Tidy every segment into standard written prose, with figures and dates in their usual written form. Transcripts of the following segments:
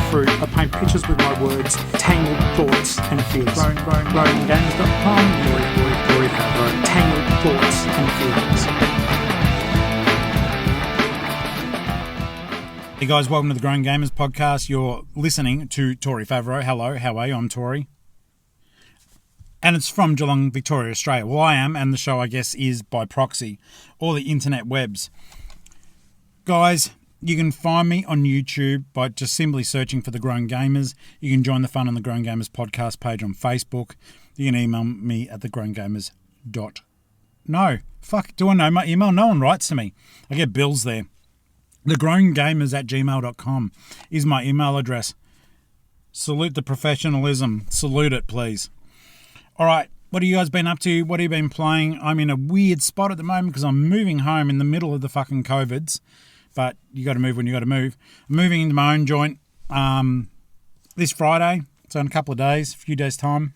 fruit. I paint pictures with my words, tangled thoughts and feelings. Growinggames.com, Tory Favreau, tangled thoughts and feelings. Hey guys, welcome to the Growing Gamers podcast. You're listening to Tory Favreau. Hello, how are you? I'm Tory. And it's from Geelong, Victoria, Australia. Well, I am, and the show, I guess, is by proxy, or the internet webs. Guys, you can find me on YouTube by just simply searching for The Growing Gamers. You can join the fun on the Growing Gamers podcast page on Facebook. You can email me at do I know my email? No one writes to me. I get bills there. thegrowinggamers@gmail.com is my email address. Salute the professionalism. Salute it, please. All right, what have you guys been up to? What have you been playing? I'm in a weird spot at the moment because I'm moving home in the middle of the fucking COVIDs. But you got to move when you got to move. I'm moving into my own joint this Friday. So in a couple of days, a few days' time.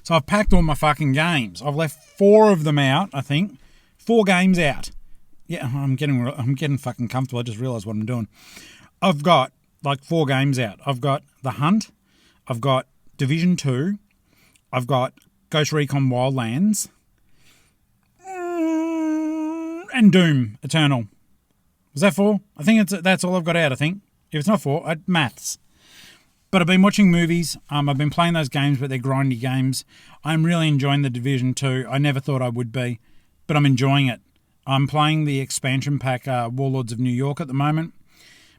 So I've packed all my fucking games. I've left 4 of them out, I think. 4 games out. Yeah, I'm getting fucking comfortable. I just realised what I'm doing. I've got like 4 games out. I've got The Hunt. I've got Division 2. I've got Ghost Recon Wildlands. And Doom Eternal. Was that 4? I think that's all I've got out, I think. If it's not 4, maths. But I've been watching movies. I've been playing those games, but they're grindy games. I'm really enjoying the Division 2. I never thought I would be, but I'm enjoying it. I'm playing the expansion pack Warlords of New York at the moment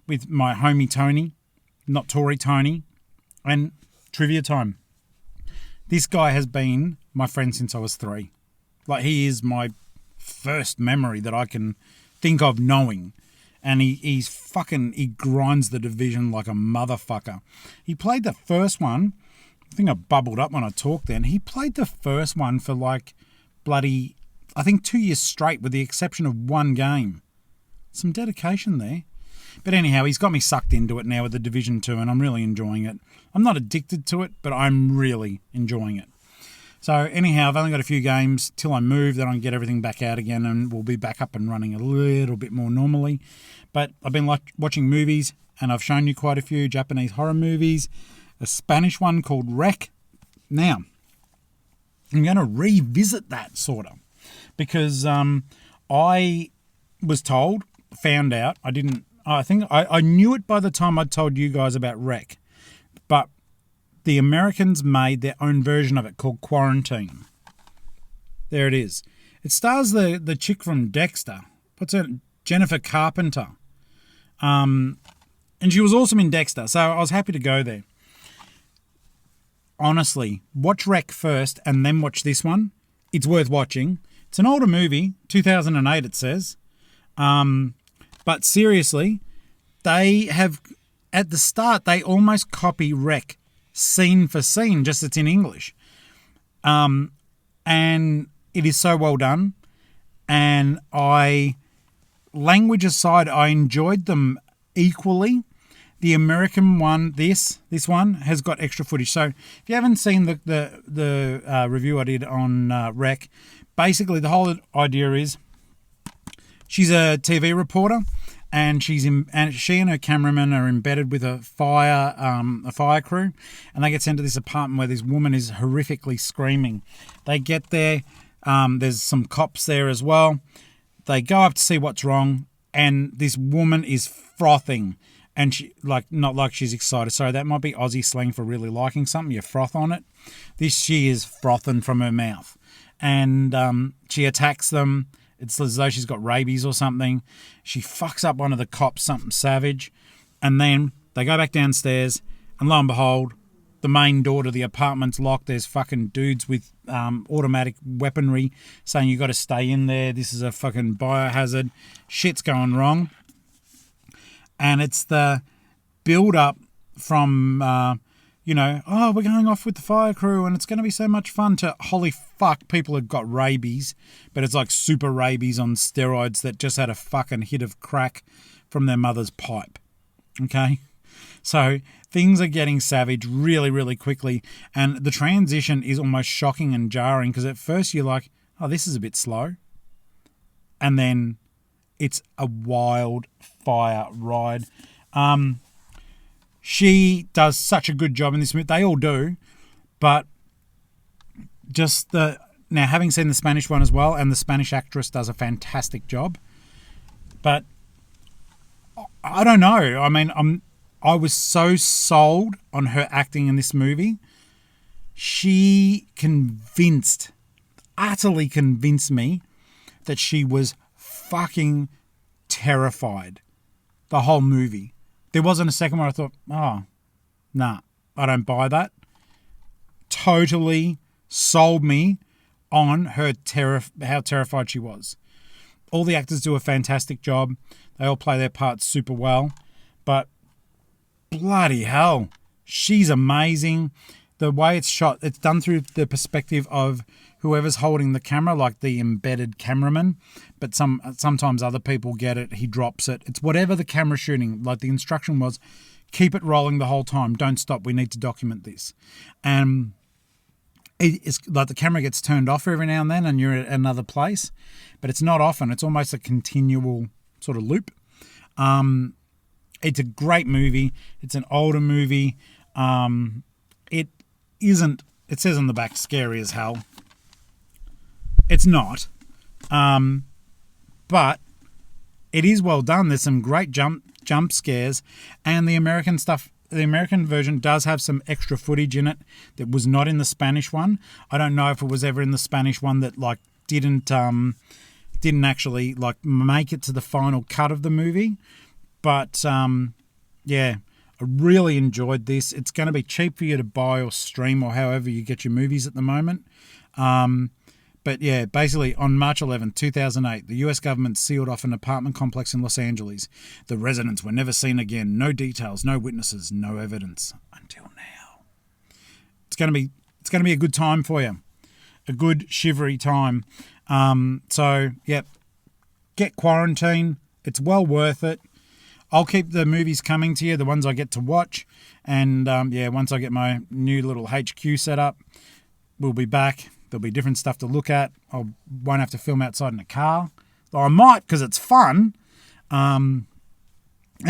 with my homie Tony, not Tory Tony, and trivia time. This guy has been my friend since I was 3. Like, he is my first memory that I can think of knowing. And he grinds the Division like a motherfucker. He played the first one. I think I bubbled up when I talked then. He played the first one for like bloody, I think 2 years straight with the exception of 1 game. Some dedication there. But anyhow, he's got me sucked into it now with the Division 2 and I'm really enjoying it. I'm not addicted to it, but I'm really enjoying it. So anyhow, I've only got a few games till I move, then I can get everything back out again and we'll be back up and running a little bit more normally. But I've been watching movies and I've shown you quite a few Japanese horror movies. A Spanish one called Wreck. Now, I'm going to revisit that sort of because I was found out, I knew it by the time I told you guys about Wreck. But the Americans made their own version of it called Quarantine. There it is. It stars the chick from Dexter. What's her? Jennifer Carpenter. And she was awesome in Dexter, so I was happy to go there. Honestly, watch Wreck first and then watch this one. It's worth watching. It's an older movie, 2008 it says. But seriously, they have, at the start, they almost copy Wreck scene for scene, just it's in English. And it is so well done. And language aside, I enjoyed them equally. The American one, this one, has got extra footage. So if you haven't seen the review I did on Rec, basically the whole idea is she's a TV reporter, and she and her cameraman are embedded with a fire crew, and they get sent to this apartment where this woman is horrifically screaming. They get there. There's some cops there as well. They go up to see what's wrong, and this woman is frothing, and she not like she's excited. Sorry, that might be Aussie slang for really liking something. You froth on it. She is frothing from her mouth, and she attacks them. It's as though she's got rabies or something. She fucks up one of the cops, something savage, and then they go back downstairs, and lo and behold, the main door to the apartment's locked. There's fucking dudes with automatic weaponry saying you got to stay in there. This is a fucking biohazard. Shit's going wrong. And it's the build-up from, we're going off with the fire crew and it's going to be so much fun, to holy fuck, people have got rabies, but it's like super rabies on steroids that just had a fucking hit of crack from their mother's pipe. Okay? So things are getting savage really, really quickly. And the transition is almost shocking and jarring because at first you're like, oh, this is a bit slow. And then it's a wild fire ride. She does such a good job in this movie. They all do, but just now having seen the Spanish one as well, and the Spanish actress does a fantastic job. But I don't know. I mean, I was so sold on her acting in this movie. She utterly convinced me that she was fucking terrified the whole movie. There wasn't a second where I thought, oh, nah, I don't buy that. Totally sold me on her how terrified she was. All the actors do a fantastic job. They all play their parts super well. But bloody hell, she's amazing. The way it's shot, it's done through the perspective of whoever's holding the camera, like the embedded cameraman. But sometimes other people get it. He drops it. It's whatever the camera's shooting. Like the instruction was, keep it rolling the whole time. Don't stop. We need to document this. And it's like the camera gets turned off every now and then and you're at another place. But it's not often. It's almost a continual sort of loop. It's a great movie. It's an older movie. It isn't, it says on the back, scary as hell. It's not. But it is well done. There's some great jump scares. And the American stuff, the American version does have some extra footage in it that was not in the Spanish one. I don't know if it was ever in the Spanish one that like didn't actually like make it to the final cut of the movie. But yeah, I really enjoyed this. It's going to be cheap for you to buy or stream or however you get your movies at the moment. But yeah, basically on March 11, 2008, the US government sealed off an apartment complex in Los Angeles. The residents were never seen again. No details, no witnesses, no evidence until now. It's going to be a good time for you. A good shivery time. So, yep, get Quarantine. It's well worth it. I'll keep the movies coming to you, the ones I get to watch. And, yeah, once I get my new little HQ set up, we'll be back. There'll be different stuff to look at. I won't have to film outside in a car. Though I might because it's fun. And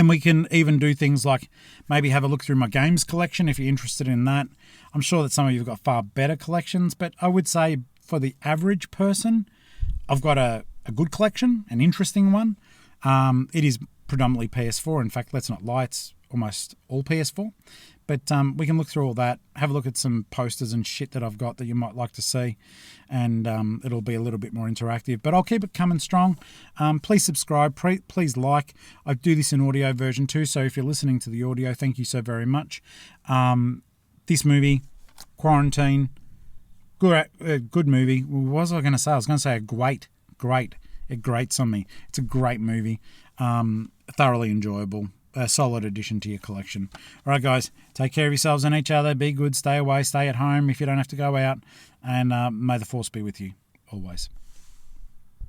we can even do things like maybe have a look through my games collection if you're interested in that. I'm sure that some of you have got far better collections, but I would say for the average person, I've got a good collection, an interesting one. It is predominantly PS4. In fact, let's not lie, it's almost all PS4. But we can look through all that, have a look at some posters and shit that I've got that you might like to see, and it'll be a little bit more interactive. But I'll keep it coming strong. Please subscribe. Please like. I do this in audio version too, so if you're listening to the audio, thank you so very much. This movie, Quarantine, good movie. What was I going to say? I was going to say it grates on me. It's a great movie. Thoroughly enjoyable. A solid addition to your collection. All right, guys, take care of yourselves and each other. Be good. Stay away. Stay at home if you don't have to go out. And may the force be with you always.